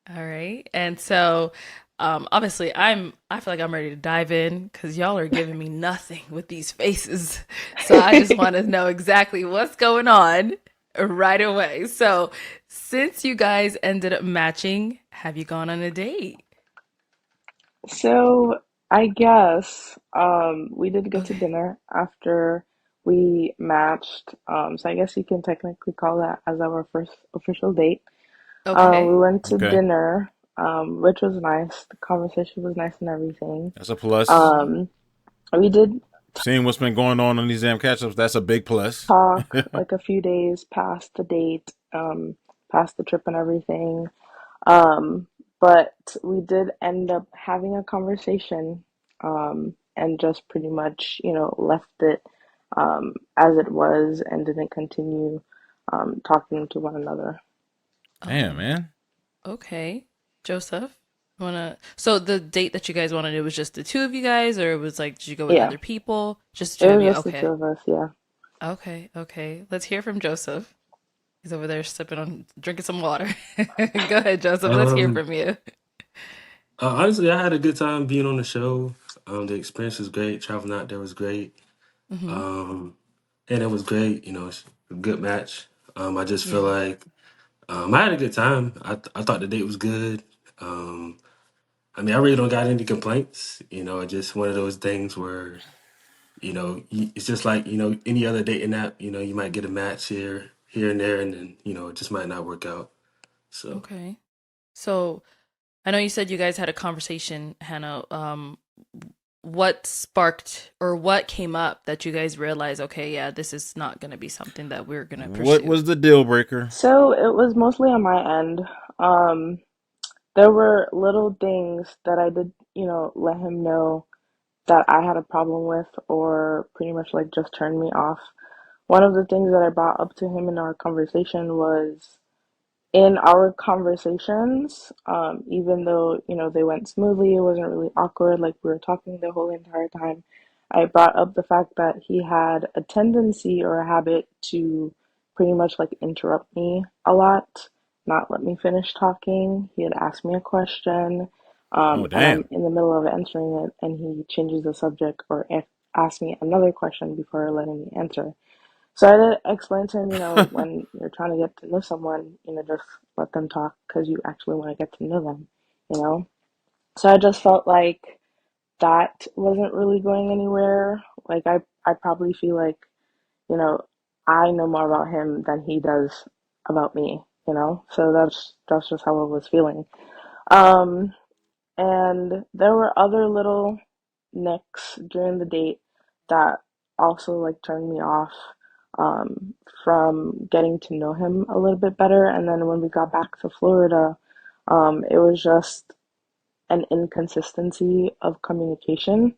All right. And so obviously I feel like I'm ready to dive in cuz y'all are giving me nothing with these faces. So I just want to know exactly what's going on right away. So since you guys ended up matching, have you gone on a date? So I guess we did get to Okay. dinner after we matched. So I guess you can technically call that as our first official date. We Okay. went to Okay, dinner, which was nice. The conversation was nice and everything. that's a plus. Mhm. Um, we did Seeing what's been going on these damn catch-ups, that's a big plus. talk like a few days past the date, past the trip and everything. Um, but we did end up having a conversation, and just pretty much, left it as it was and didn't continue talking to one another. Damn, Um man. okay. Joseph, wanna so the date that you guys wanted, it was just the two of you guys, or it was like did you go with Yeah, other people? Just the it two of you. was just the two Okay. of us. Yeah. Okay, okay. Let's hear from Joseph. He's over there sipping on, drinking some water. Go ahead, Joseph. Let's hear Um, from you. Honestly, I had a good time being on the show. The experience was great. Traveling out there was great. Hmm. Um, and it was great. It's a good match. I just feel Yeah. like I had a good time. I thought the date was good. Um, I mean, I really don't got any complaints. It's just one of those things where it's just like any other dating app. You might get a match here and there, and then it just might not work out. So. Okay. So I know you said you guys had a conversation, Hannah. What sparked or what came up that you guys realized, okay, yeah, this is not going to be something that we're going to What pursue? was the deal breaker? So it was mostly on my end. Um, there were little things that I did, let him know that I had a problem with, or pretty much like just turned me off. One of the things that I brought up to him in our conversation was, in our conversations, even though, they went smoothly, it wasn't really awkward, like we were talking the whole entire time. I brought up the fact that he had a tendency or a habit to pretty much like interrupt me a lot, not let me finish talking. He had asked me a question, Oh, and I'm damn. in the middle of answering it, and he changes the subject or asks me another question before letting me answer. So I did explain to him, when you're trying to get to know someone, just let them talk because you actually want to get to know them, you know? So I just felt like that wasn't really going anywhere. Like I probably feel like, you know, I know more about him than he does about me. So that's just how I was feeling. Um, and there were other little nicks during the date that also like turned me off from getting to know him a little bit better. And then when we got back to Florida, it was just an inconsistency of communication.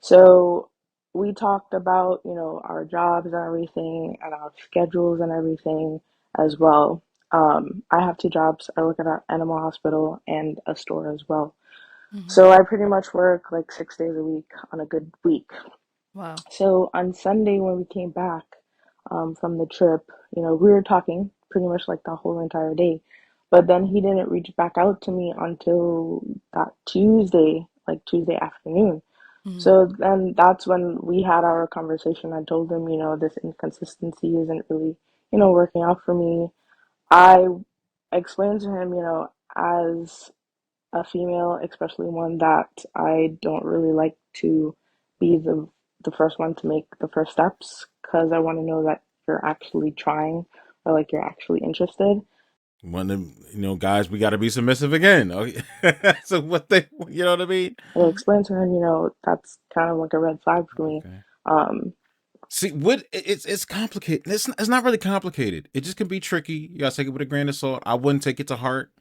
So we talked about, our jobs and everything and our schedules and everything as well. I have two jobs. I work at an animal hospital and a store as well. Hmm. So I pretty much work like 6 days a week on a good week. Wow. So on Sunday when we came back from the trip, we were talking pretty much like the whole entire day. But then he didn't reach back out to me until that Tuesday, like Tuesday afternoon. Hmm. So then that's when we had our conversation. I told him, this inconsistency isn't really, working out for me. I explained to him, as a female, especially one that I don't really like to be the first one to make the first steps because I want to know that you're actually trying or like you're actually interested. One of them, guys, we got to be submissive again. Okay. So what they, you know what I mean? And I explained to him, that's kind of like a red flag for me. Okay. Um, See, what it's complicated. It's not really complicated. It just can be tricky. You gotta take it with a grain of salt. I wouldn't take it to heart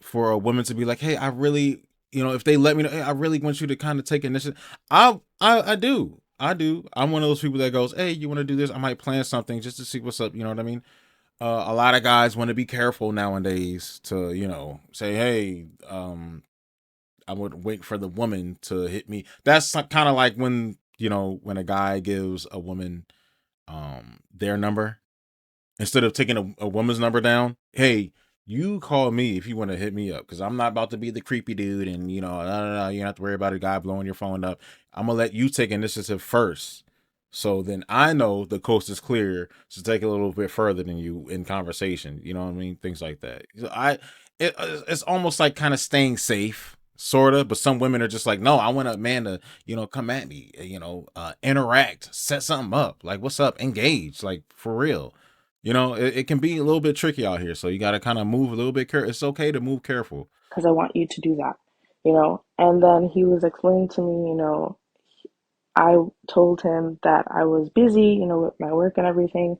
for a woman to be like, "Hey, I really, if they let me know, hey, I really want you to kind of take initiative." I do. I do. I'm one of those people that goes, "Hey, you want to do this? I might plan something just to see what's up." You know what I mean? A lot of guys want to be careful nowadays to, say, "Hey, I would wait for the woman to hit me." That's kind of like when a guy gives a woman their number instead of taking a woman's number down. Hey, You call me if you want to hit me up, because I'm not about to be the creepy dude, and you know, no, you don't have to worry about a guy blowing your phone up. I'm gonna let you take initiative first, so then I know the coast is clear to take a little bit further than you in conversation. You know what I mean? Things like that. It's almost like kind of staying safe, sorta. But some women are just like, no, I want a man to, come at me, interact, set something up. Like, what's up? Engage, like for real. It can be a little bit tricky out here, so you got to kind of move a little bit careful. It's okay to move careful. because I want you to do that, you know. And then he was explaining to me, you know, I told him that I was busy, you know, with my work and everything,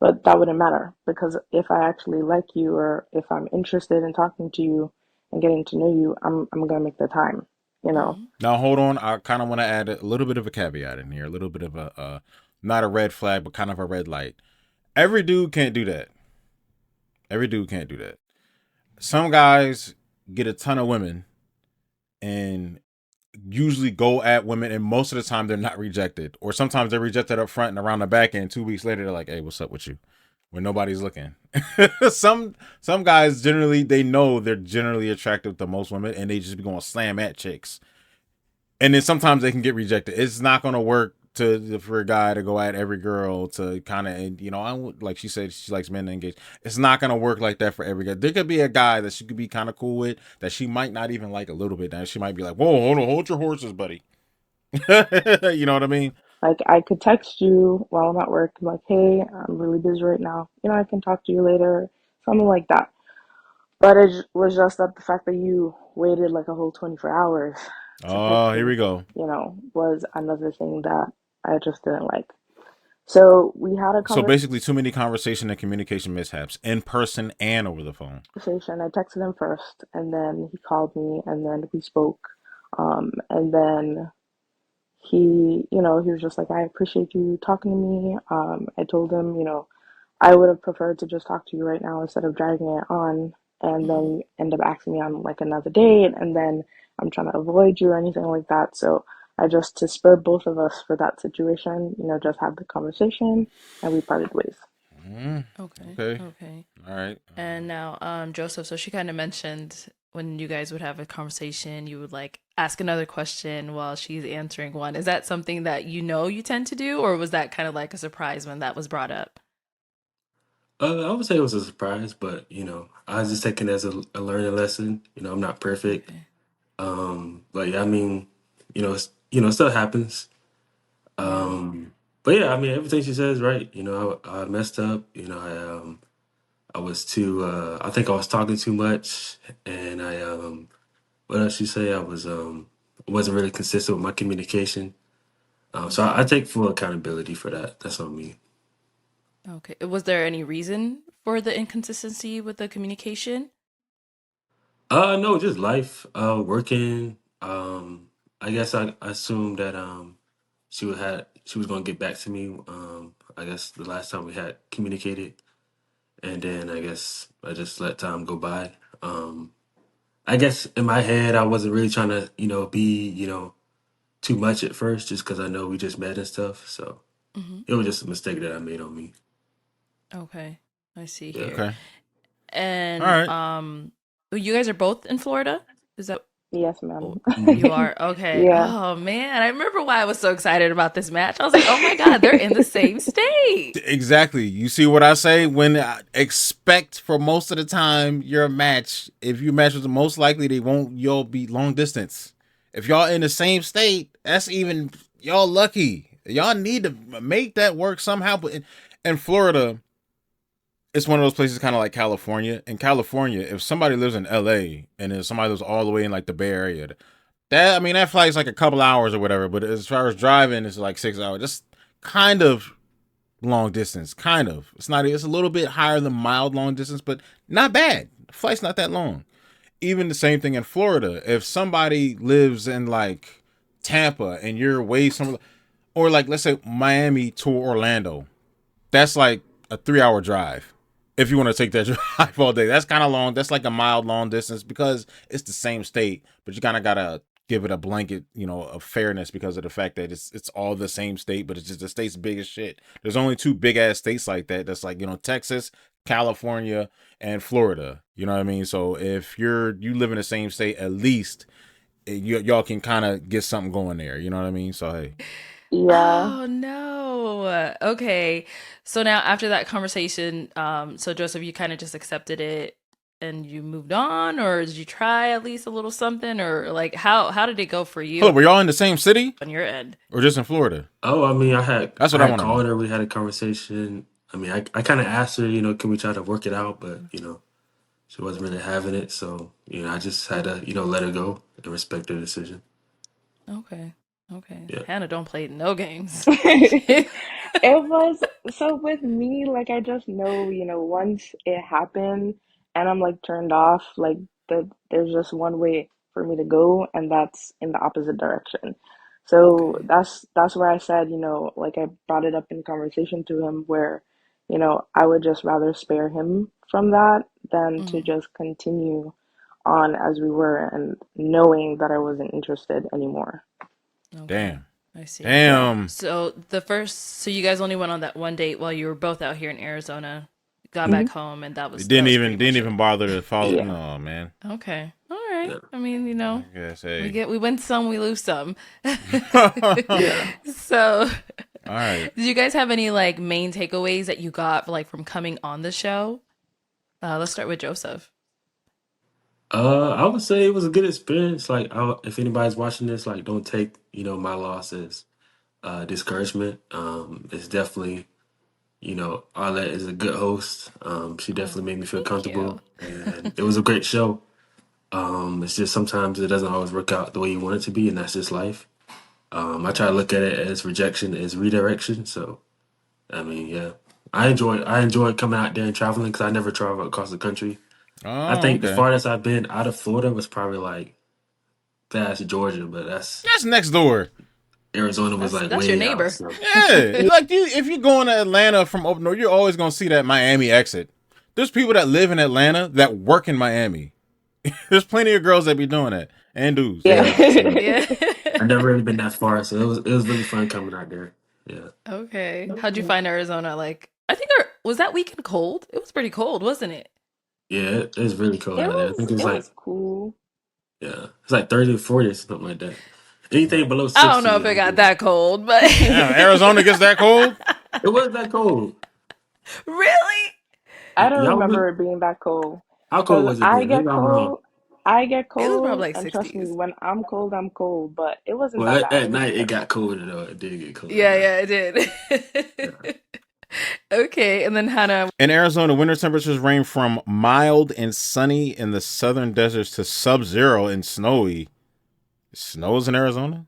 but that wouldn't matter because if I actually like you or if I'm interested in talking to you and getting to know you, I'm gonna make the time, you know. Mm-hmm. Now, hold on. I kind of want to add a little bit of a caveat in here, a little bit of not a red flag, but kind of a red light. Every dude can't do that. Every dude can't do that. Some guys get a ton of women and usually go at women, and most of the time they're not rejected, or sometimes they're rejected up front and around the back end. 2 weeks later, they're like, "Hey, what's up with you?" When nobody's looking. Some guys generally they know they're generally attractive to most women, and they just be going to slam at chicks, and then sometimes they can get rejected. It's not going to work for a guy to go at every girl to kind of, like she said, she likes men to engage. It's not going to work like that for every guy. There could be a guy that she could be kind of cool with that she might not even like a little bit. Now she might be like, "Whoa, hold your horses, buddy." You know what I mean? Like I could text you while I'm at work, like, hey, I'm really busy right now. You know, I can talk to you later, something like that. But was just that the fact that you waited like a whole 24 hours to Oh, text here me, we go. you know, was another thing that I just didn't like. So we had a So basically, too many conversation and communication mishaps in person and over the phone. conversation. I texted him first, and then he called me, and then we spoke. And then he was just like, I appreciate you talking to me. I told him, you know, I would have preferred to just talk to you right now instead of dragging it on. And then Mm-hmm. you end up asking me on like another date, and then I'm trying to avoid you or anything like that. So I just, to spur both of us for that situation, you know, just had the conversation and we parted ways. Mm, Okay. okay. Okay. All right. And now, Joseph, so she kind of mentioned when you guys would have a conversation, you would like ask another question while she's answering one. Is that something that you tend to do, or was that kind of like a surprise when that was brought up? I would say it was a surprise, but I was just taking it as a learning lesson. I'm not perfect. Okay. But yeah, I mean, it still happens. Yeah. But yeah, I mean, everything she says is right. I messed up. I was too. I think I was talking too much, and what else you say? I wasn't really consistent with my communication. So I Okay. take full accountability for that. That's on me. Okay. Was there any reason for the inconsistency with the communication? No, just life. Working. I guess I assumed that she was gonna get back to me. I guess the last time we had communicated, and then I guess I just let time go by. I guess in my head I wasn't really trying to be too much at first, just because I know we just met and stuff. So Hmm. it was just a mistake that I made on me. Okay. I see Yeah. here. Okay. All And right. you guys are both in Florida? Is that Yes, oh, ma'am. you hmm are? Okay. Yeah. Oh man, I remember why I was so excited about this match. I was like, "Oh my god, they're in the same state." Exactly. You see what I say? When I expect for most of the time your match, if you match with the most likely they won't you'll be long distance. If y'all in the same state, that's even y'all lucky. Y'all need to make that work somehow. But in Florida, it's one of those places kind of like California. In California, if somebody lives in LA and then somebody lives all the way in like the Bay Area, that flight's like a couple hours or whatever. But as far as driving, it's like 6 hours. Just kind of long distance, kind of. It's a little bit higher than mild long distance, but not bad. The flight's not that long. Even the same thing in Florida. If somebody lives in like Tampa and you're way somewhere, or like let's say Miami to Orlando, that's like a 3 hour drive. If you want to take that drive all day, that's kind of long. That's like a mild long distance because it's the same state, but you kind of gotta give it a blanket, of fairness because of the fact that it's all the same state, but it's just the state's big as shit. There's only two big ass states like that. That's like Texas, California and Florida. You know what I mean? So if you live in the same state, at least y'all can kind of get something going there. You know what I mean? So hey, Yeah. Oh no. Okay. So now after that conversation, so Joseph, you kind of just accepted it and you moved on, or did you try at least a little something, or like how did it go for hold you up, were y'all in the same city on your end? or just in Florida? Oh, I mean, I had That's I what I had want to know. called her. We had a conversation. I mean, I kind of asked her, can we try to work it out? But she wasn't really having it. So I just had to let her go and respect her decision. Okay. Okay. Yeah. Hannah don't play no games. It was so with me, like I just know, once it happened and I'm like turned off, like there's just one way for me to go, and that's in the opposite direction. So Okay. that's where I said, like I brought it up in conversation to him where, I would just rather spare him from that than to Mm, just continue on as we were and knowing that I wasn't interested anymore. okay. Damn. I see. Yeah. Damn. So you guys only went on that one date while you were both out here in Arizona, got Hmm. back home, and that They was didn't pretty much even it. bother to follow. Yeah. No, man. Okay. All right. Yeah. I mean, I guess hey. we win some, we lose some. All Yeah. So, right. did you guys have any like main takeaways that you got like from coming on the show? Let's start with Joseph. I would say it was a good experience. Like, if anybody's watching this, like, don't take my loss as discouragement. It's definitely Arlette is a good host. She Oh, definitely made me feel thank you. comfortable, and it was a great show. It's just sometimes it doesn't always work out the way you want it to be, and that's just life. I try to look at it as rejection as redirection. So I mean, yeah, I enjoyed coming out there and traveling because I never traveled across the country. I Oh, think the okay. farthest I've been out of Florida was probably like past Georgia, but That's next door. Arizona was like That's your way out. neighbor. So Yeah, Yeah. like if you're going to Atlanta from up north, you're always gonna see that Miami exit. There's people that live in Atlanta that work in Miami. There's plenty of girls that be doing that and dudes. Yeah. yeah, so Yeah. I never really been that far. So it was really fun coming out there. Yeah, Okay. How'd you find Arizona? Like, I think was that weekend cold? It was pretty cold, wasn't it? yeah, it was really cold It out there. I was think it was it like was cool. it's like 30 to 40 or something like that. Anything below I don't 60 know if is it got good. that cold, but Damn, Arizona gets that cold. It wasn't that cold. really? I don't Y'all remember really, it being that cold. how cold Because was it then? Maybe I'm wrong. I get It was probably cold, like and trust me, 60s. when I'm cold, but it wasn't Well, that at, bad. at night it got colder though. It did get colder at Yeah, night. yeah, it Yeah. did. Okay, and then Hannah. In Arizona, winter temperatures range from mild and sunny in the southern deserts to sub-zero and snowy. It snows in Arizona?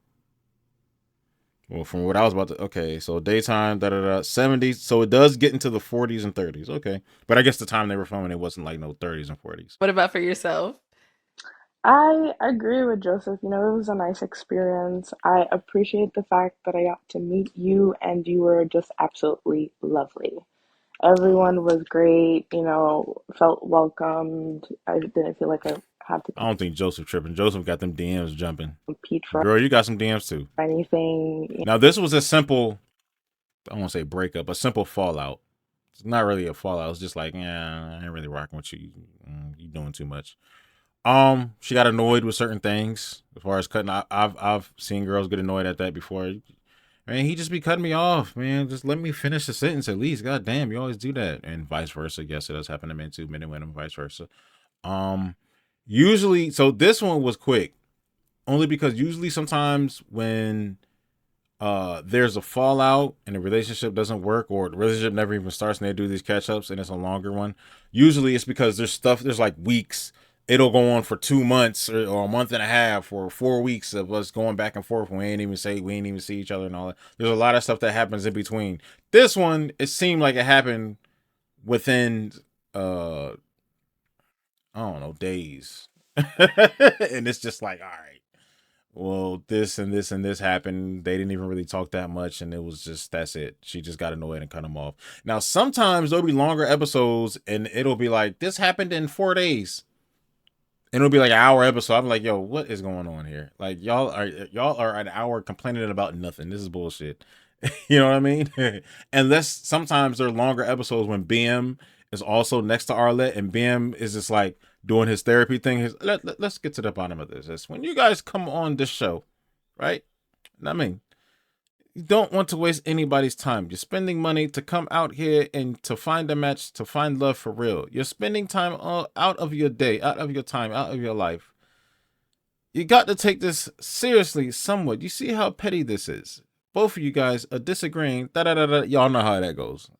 Well, from what I was about to, okay, so daytime, 70s. So it does get into the 40s and 30s. Okay, but I guess the time they were filming, it wasn't like no 30s and 40s. What about for yourself? I agree with Joseph. It was a nice experience. I appreciate the fact that I got to meet you, and you were just absolutely lovely. Oh, Everyone was great, felt welcomed. I didn't feel like I had to I don't think Joseph tripping. Joseph got them DMs jumping. compete for Girl, you got some DMs too. anything. Now this was a simple, I won't say breakup, a simple fallout. It's not really a fallout. It's just like, yeah, I ain't really rocking with you. You doing too much. She got annoyed with certain things as far as cutting. I've seen girls get annoyed at that before. Man, he just be cutting me off, man. Just let me finish the sentence at least. God damn, you always do that. And vice versa. Yes, it does happen to men too, men and women, vice versa. Um, Usually, so this one was quick. Only because usually sometimes when there's a fallout and the relationship doesn't work or the relationship never even starts and they do these catch ups and it's a longer one, usually it's because there's like weeks. It'll go on for 2 months or a month and a half or 4 weeks of us going back and forth. We ain't even see each other and all that. There's a lot of stuff that happens in between. This one, it seemed like it happened within uh I don't know, days. And it's just like, all right, well, this and this and this happened. They didn't even really talk that much, and it was just that's it. She just got annoyed and cut him off. Now, sometimes there'll be longer episodes, and it'll be like this happened in 4 days, and it'll be like an hour episode. I'm like, yo, what is going on here? Like y'all are an hour complaining about nothing. This is bullshit. You know what I mean? Unless sometimes there are longer episodes when BM is also next to Arlette, and Bam is just like doing his therapy thing. Let's get to the bottom of this. It's when you guys come on this show, right? I mean, you don't want to waste anybody's time. You're spending money to come out here and to find a match, to find love for real. You're spending time out of your day, out of your time, out of your life. You got to take this seriously somewhat. You see how petty this is. Both of you guys are disagreeing. Y'all know how that goes.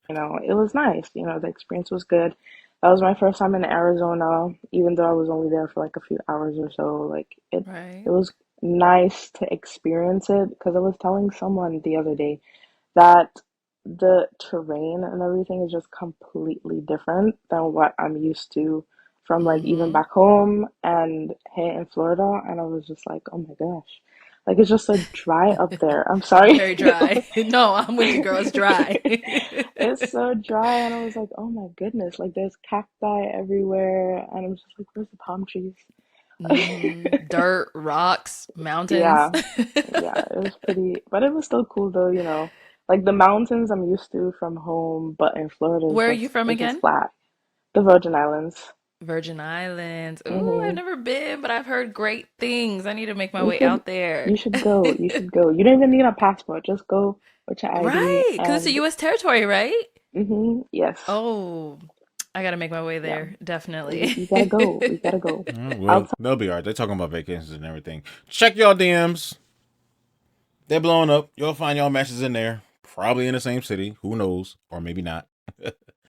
You know, it was nice. You know, the experience was good. That was my first time in Arizona, even though I was only there for like a few hours or so. Like it Right. was nice to experience it because I was telling someone the other day that the terrain and everything is just completely different than what I'm used to from like even Mm-hmm. back home and here in Florida. And I was just like, oh my gosh, like it's just so dry up there. I'm sorry. Very dry. No, I'm with you, girl. It's dry. It's so dry, and I was like, oh my goodness, like there's cacti everywhere, and I'm just like, where's the palm trees? Dirt, rocks, mountains. Yeah, yeah, it was pretty, but it was still cool though, you know. Like the mountains I'm used to from home, but in Florida Where are you from it's just again? flat. The Virgin Islands. Virgin Islands. Ooh, I've hmm never been, but I've heard great things. I need to make my You way should out there. you should go. You should go. You don't even need a passport. Just go with your ID Right, because it's a and U.S. territory, right? yes. Oh, I gotta make my way Yeah. there, definitely. You gotta go. You gotta go. Well, Outside they'll be all right. They're talking about vacations and everything. Check y'all DMs. They're blowing up. You'll find y'all matches in there. Probably in the same city. Who knows? Or maybe not.